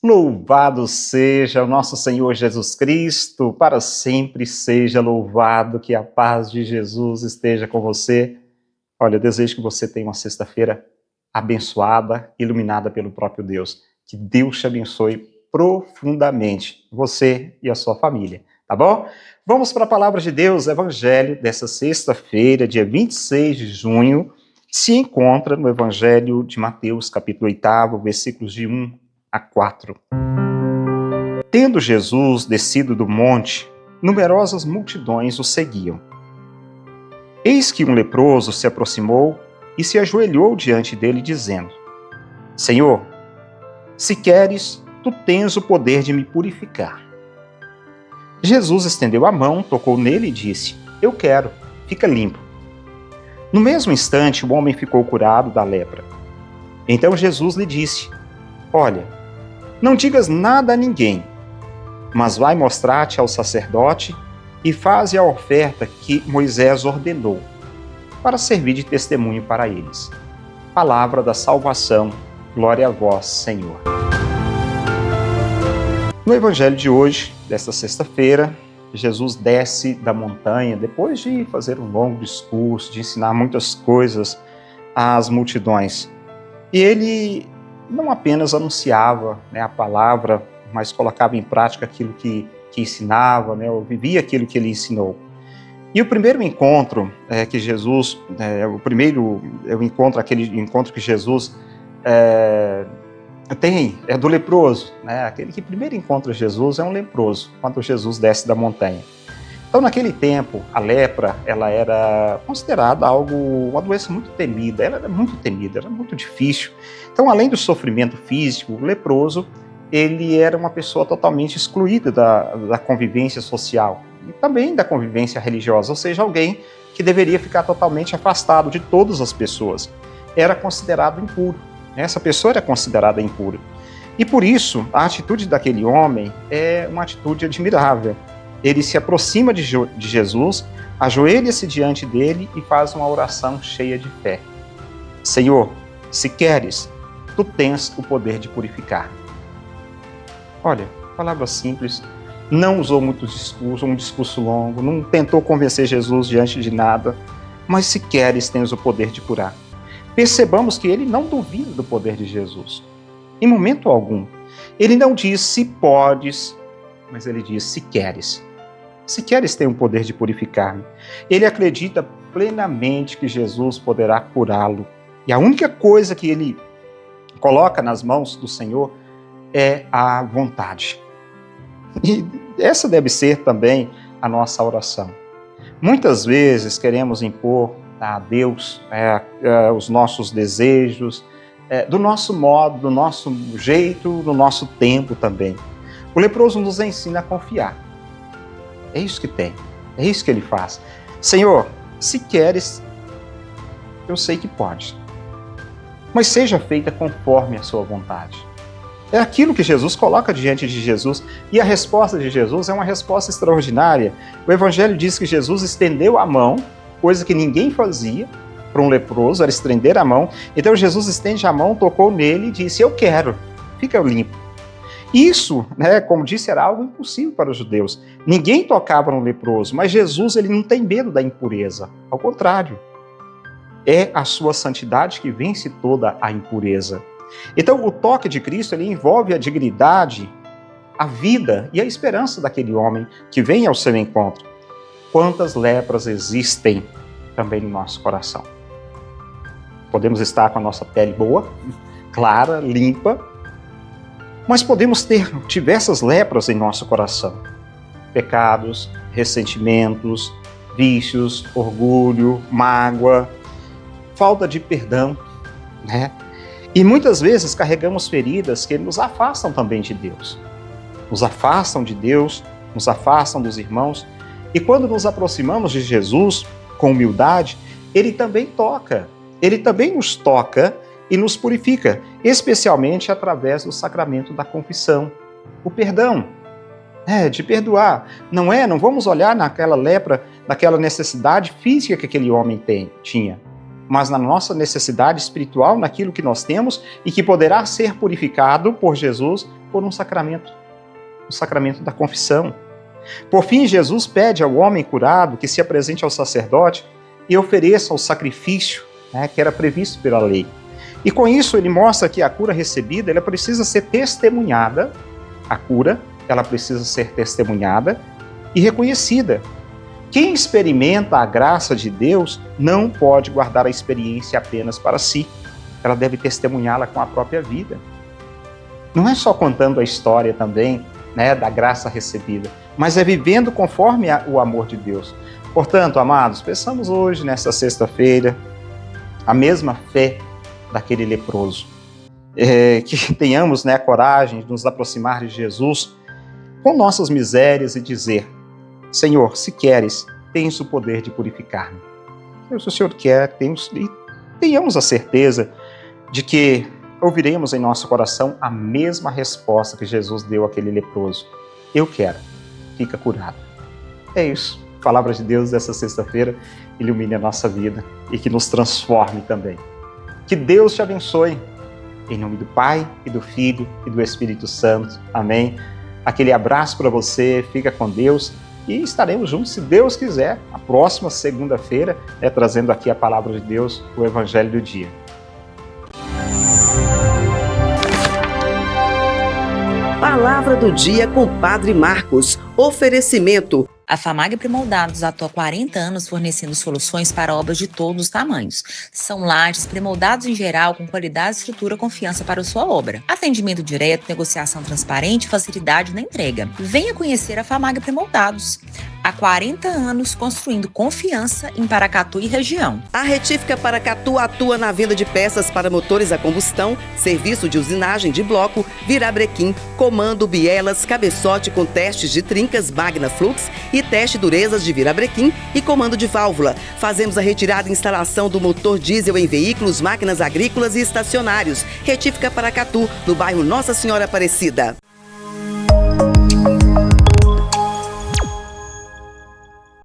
Louvado seja o nosso Senhor Jesus Cristo, para sempre seja louvado, que a paz de Jesus esteja com você. Olha, eu desejo que você tenha uma sexta-feira abençoada, iluminada pelo próprio Deus. Que Deus te abençoe profundamente, você e a sua família, tá bom? Vamos para a palavra de Deus. O evangelho dessa sexta-feira, dia 26 de junho, se encontra no evangelho de Mateus, capítulo 8, versículos de 1 a 4. Tendo Jesus descido do monte, numerosas multidões o seguiam. Eis que um leproso se aproximou e se ajoelhou diante dele, dizendo: Senhor, se queres, tu tens o poder de me purificar. Jesus estendeu a mão, tocou nele e disse: Eu quero, fica limpo. No mesmo instante, o homem ficou curado da lepra. Então Jesus lhe disse: Olha, não digas nada a ninguém, mas vai mostrar-te ao sacerdote e faze a oferta que Moisés ordenou, para servir de testemunho para eles. Palavra da salvação, glória a vós, Senhor. No evangelho de hoje, desta sexta-feira, Jesus desce da montanha, depois de fazer um longo discurso, de ensinar muitas coisas às multidões. E ele não apenas anunciava a palavra, mas colocava em prática aquilo que ensinava, ou vivia aquilo que ele ensinou. E o primeiro encontro que Jesus, aquele encontro que Jesus tem, é do leproso, aquele que primeiro encontra Jesus é um leproso, quando Jesus desce da montanha. Então, naquele tempo, a lepra, ela era considerada uma doença muito temida, ela era muito temida, era muito difícil. Então, além do sofrimento físico, o leproso, ele era uma pessoa totalmente excluída da convivência social e também da convivência religiosa, ou seja, alguém que deveria ficar totalmente afastado de todas as pessoas. Era considerado impuro, essa pessoa era considerada impura. E por isso, a atitude daquele homem é uma atitude admirável. Ele se aproxima de Jesus, ajoelha-se diante dele e faz uma oração cheia de fé. Senhor, se queres, tu tens o poder de purificar. Olha, palavra simples, não usou muito discurso, um discurso longo, não tentou convencer Jesus diante de nada, mas se queres, tens o poder de curar. Percebamos que ele não duvida do poder de Jesus, em momento algum. Ele não diz se podes, mas ele diz se queres. Se queres, tem o poder de purificar-me. Ele acredita plenamente que Jesus poderá curá-lo. E a única coisa que ele coloca nas mãos do Senhor é a vontade. E essa deve ser também a nossa oração. Muitas vezes queremos impor a Deus os nossos desejos, do nosso modo, do nosso jeito, do nosso tempo também. O leproso nos ensina a confiar. É isso que tem, é isso que ele faz. Senhor, se queres, eu sei que pode, mas seja feita conforme a sua vontade. É aquilo que Jesus coloca diante de Jesus, e a resposta de Jesus é uma resposta extraordinária. O Evangelho diz que Jesus estendeu a mão, coisa que ninguém fazia para um leproso, era estender a mão. Então Jesus estende a mão, tocou nele e disse: eu quero, fica limpo. Isso, como disse, era algo impossível para os judeus. Ninguém tocava no leproso, mas Jesus ele não tem medo da impureza. Ao contrário, é a sua santidade que vence toda a impureza. Então, o toque de Cristo ele envolve a dignidade, a vida e a esperança daquele homem que vem ao seu encontro. Quantas lepras existem também no nosso coração? Podemos estar com a nossa pele boa, clara, limpa, mas podemos ter diversas lepras em nosso coração. Pecados, ressentimentos, vícios, orgulho, mágoa, falta de perdão, E muitas vezes carregamos feridas que nos afastam também de Deus. Nos afastam de Deus, nos afastam dos irmãos. E quando nos aproximamos de Jesus com humildade, Ele também toca. Ele também nos toca e nos purifica, especialmente através do sacramento da confissão. O perdão, de perdoar. Não vamos olhar naquela lepra, naquela necessidade física que aquele homem tinha, mas na nossa necessidade espiritual, naquilo que nós temos e que poderá ser purificado por Jesus por um sacramento, o sacramento da confissão. Por fim, Jesus pede ao homem curado que se apresente ao sacerdote e ofereça o sacrifício, que era previsto pela lei. E com isso ele mostra que a cura recebida, ela precisa ser testemunhada, a cura, ela precisa ser testemunhada e reconhecida. Quem experimenta a graça de Deus não pode guardar a experiência apenas para si. Ela deve testemunhá-la com a própria vida. Não é só contando a história também, da graça recebida, mas é vivendo conforme o amor de Deus. Portanto, amados, peçamos hoje, nesta sexta-feira, a mesma fé daquele leproso. Que tenhamos a coragem de nos aproximar de Jesus com nossas misérias e dizer: Senhor, se queres, tens o poder de purificar-me. Se o Senhor quer, tenhamos a certeza de que ouviremos em nosso coração a mesma resposta que Jesus deu àquele leproso. Eu quero, fica curado. É isso. A palavra de Deus dessa sexta-feira ilumine a nossa vida e que nos transforme também. Que Deus te abençoe. Em nome do Pai, e do Filho, e do Espírito Santo. Amém. Aquele abraço para você, fica com Deus e estaremos juntos, se Deus quiser, a próxima segunda-feira, trazendo aqui a palavra de Deus, o Evangelho do dia. Palavra do dia com Padre Marcos. Oferecimento. A FAMAG Premoldados atua há 40 anos fornecendo soluções para obras de todos os tamanhos. São lajes premoldados em geral com qualidade, estrutura e confiança para a sua obra. Atendimento direto, negociação transparente e facilidade na entrega. Venha conhecer a FAMAG Premoldados. Há 40 anos construindo confiança em Paracatu e região. A Retífica Paracatu atua na venda de peças para motores a combustão, serviço de usinagem de bloco, virabrequim, comando, bielas, cabeçote com testes de trincas, Magna Flux e teste durezas de virabrequim e comando de válvula. Fazemos a retirada e instalação do motor diesel em veículos, máquinas agrícolas e estacionários. Retífica Paracatu, no bairro Nossa Senhora Aparecida.